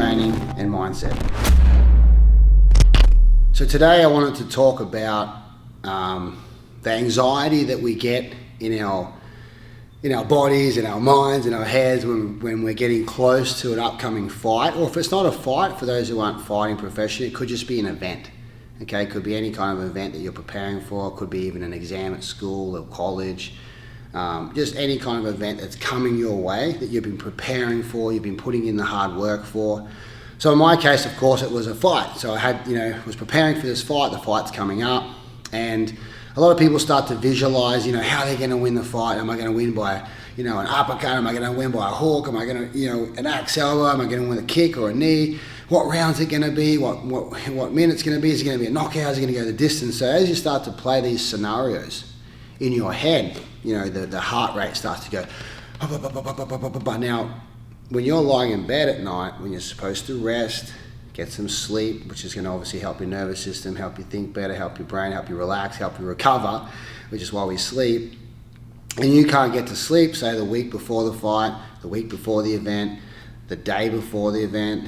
training, and mindset. So today I wanted to talk about the anxiety that we get in our bodies, in our minds, in our heads when we're getting close to an upcoming fight, or if it's not a fight, for those who aren't fighting professionally, it could just be an event. Okay, it could be any kind of event that you're preparing for. It could be even an exam at school or college. Just any kind of event that's coming your way that you've been preparing for, you've been putting in the hard work for. So in my case, of course, it was a fight. So I had, was preparing for this fight. The fight's coming up, and a lot of people start to visualize, how they're going to win the fight. Am I going to win by, an uppercut? Am I going to win by a hook? Am I going to, an axe elbow? Am I going to win a kick or a knee? What round's it going to be? What minute's going to be? Is it going to be a knockout? Is it going to go the distance? So as you start to play these scenarios in your head, the heart rate starts to go. Now, when you're lying in bed at night, when you're supposed to rest, get some sleep, which is going to obviously help your nervous system, help you think better, help your brain, help you relax, help you recover, which is why we sleep. And you can't get to sleep, say the week before the fight, the week before the event, the day before the event,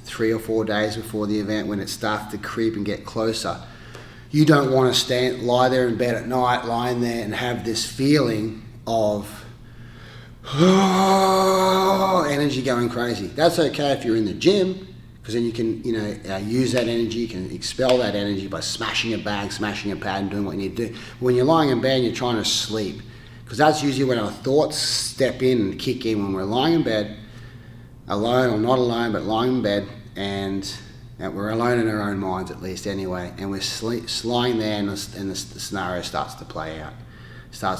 3 or 4 days before the event, when it starts to creep and get closer. You don't want to lie there in bed at night, lying there and have this feeling of energy going crazy. That's okay if you're in the gym, because then you can, use that energy, you can expel that energy by smashing a bag, smashing a pad, and doing what you need to do. When you're lying in bed and you're trying to sleep, because that's usually when our thoughts step in and kick in, when we're lying in bed, alone or not alone, but lying in bed, and we're alone in our own minds, at least anyway, and we're lying there, and the scenario starts to play out. So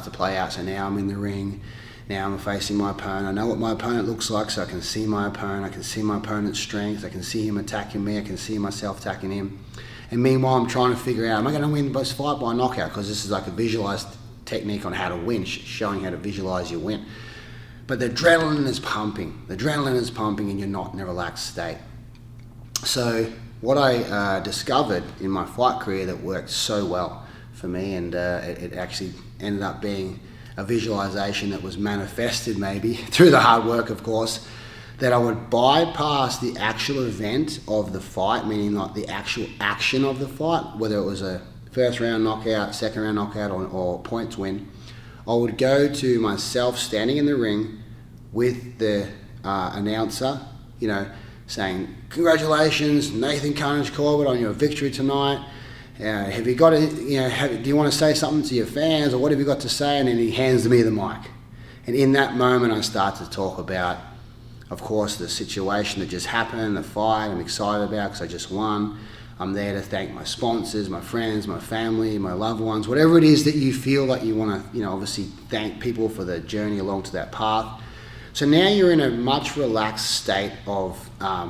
now I'm in the ring. Now I'm facing my opponent. I know what my opponent looks like, so I can see my opponent. I can see my opponent's strengths. I can see him attacking me. I can see myself attacking him. And meanwhile, I'm trying to figure out, am I going to win this fight by knockout? Because this is like a visualized technique on how to win, showing how to visualize your win. But the adrenaline is pumping. And you're not in a relaxed state. So what I discovered in my fight career that worked so well for me, and it actually ended up being a visualization that was manifested maybe through the hard work, of course, that I would bypass the actual event of the fight, meaning like the actual action of the fight, whether it was a first round knockout, second round knockout, or points win. I would go to myself standing in the ring with the announcer, saying, "Congratulations, Nathan CARNAGECORBETT, on your victory tonight. Have you got do you want to say something to your fans, or what have you got to say?" And then he hands me the mic. And in that moment, I start to talk about, of course, the situation that just happened, the fight I'm excited about because I just won. I'm there to thank my sponsors, my friends, my family, my loved ones, whatever it is that you feel like you want to, obviously thank people for the journey along to that path. So now you're in a much relaxed state of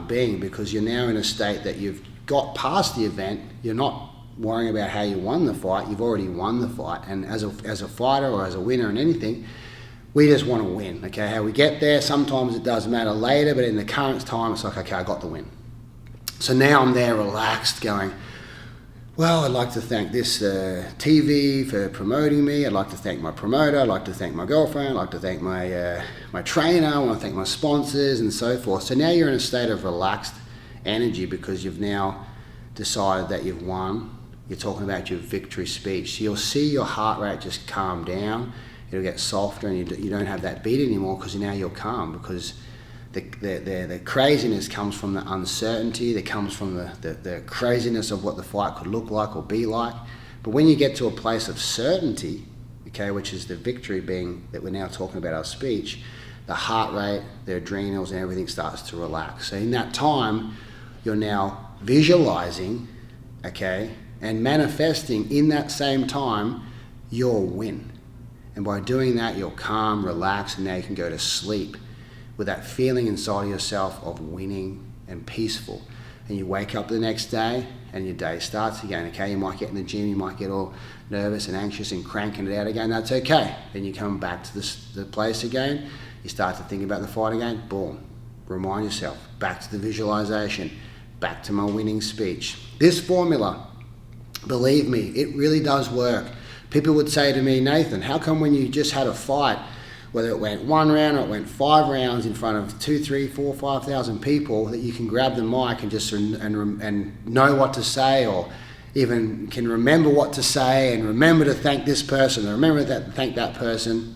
being, because you're now in a state that you've got past the event. You're not worrying about how you won the fight. You've already won the fight. And as a fighter or as a winner in anything, we just want to win. Okay, how we get there, sometimes it does matter later, but in the current time, it's like, okay, I got the win. So now I'm there relaxed going, well, I'd like to thank this TV for promoting me. I'd like to thank my promoter. I'd like to thank my girlfriend. I'd like to thank my trainer. I want to thank my sponsors and so forth. So now you're in a state of relaxed energy because you've now decided that you've won. You're talking about your victory speech. So you'll see your heart rate just calm down. It'll get softer, and you don't have that beat anymore because now you're calm, because the craziness comes from the uncertainty, that comes from the craziness of what the fight could look like or be like. But when you get to a place of certainty, okay, which is the victory being that we're now talking about our speech, the heart rate, the adrenals and everything starts to relax. So in that time, you're now visualizing, okay, and manifesting in that same time your win. And by doing that, you're calm, relaxed, and now you can go to sleep with that feeling inside of yourself of winning and peaceful. And you wake up the next day and your day starts again. Okay, you might get in the gym, you might get all nervous and anxious and cranking it out again. That's okay. Then you come back to the place again. You start to think about the fight again. Boom. Remind yourself. Back to the visualization. Back to my winning speech. This formula, believe me, it really does work. People would say to me, Nathan, how come when you just had a fight whether it went 1 round or it went 5 rounds in front of 2, 3, 4, 5,000 people, that you can grab the mic and just and know what to say, or even can remember what to say, and remember to thank this person, or remember to thank that person.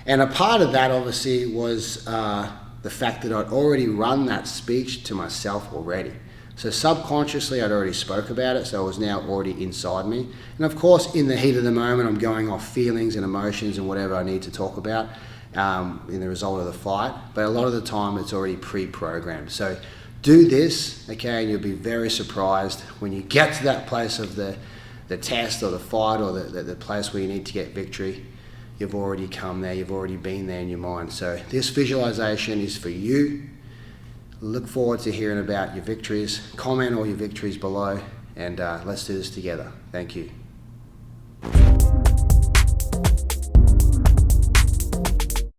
And a part of that obviously was the fact that I'd already run that speech to myself already. So subconsciously I'd already spoke about it, so it was now already inside me. And of course, in the heat of the moment, I'm going off feelings and emotions and whatever I need to talk about in the result of the fight. But a lot of the time it's already pre-programmed. So do this, okay, and you'll be very surprised when you get to that place of the test or the fight, or the place where you need to get victory. You've already come there, you've already been there in your mind. So this visualization is for you. Look forward to hearing about your victories. Comment all your victories below, and let's do this together. Thank you.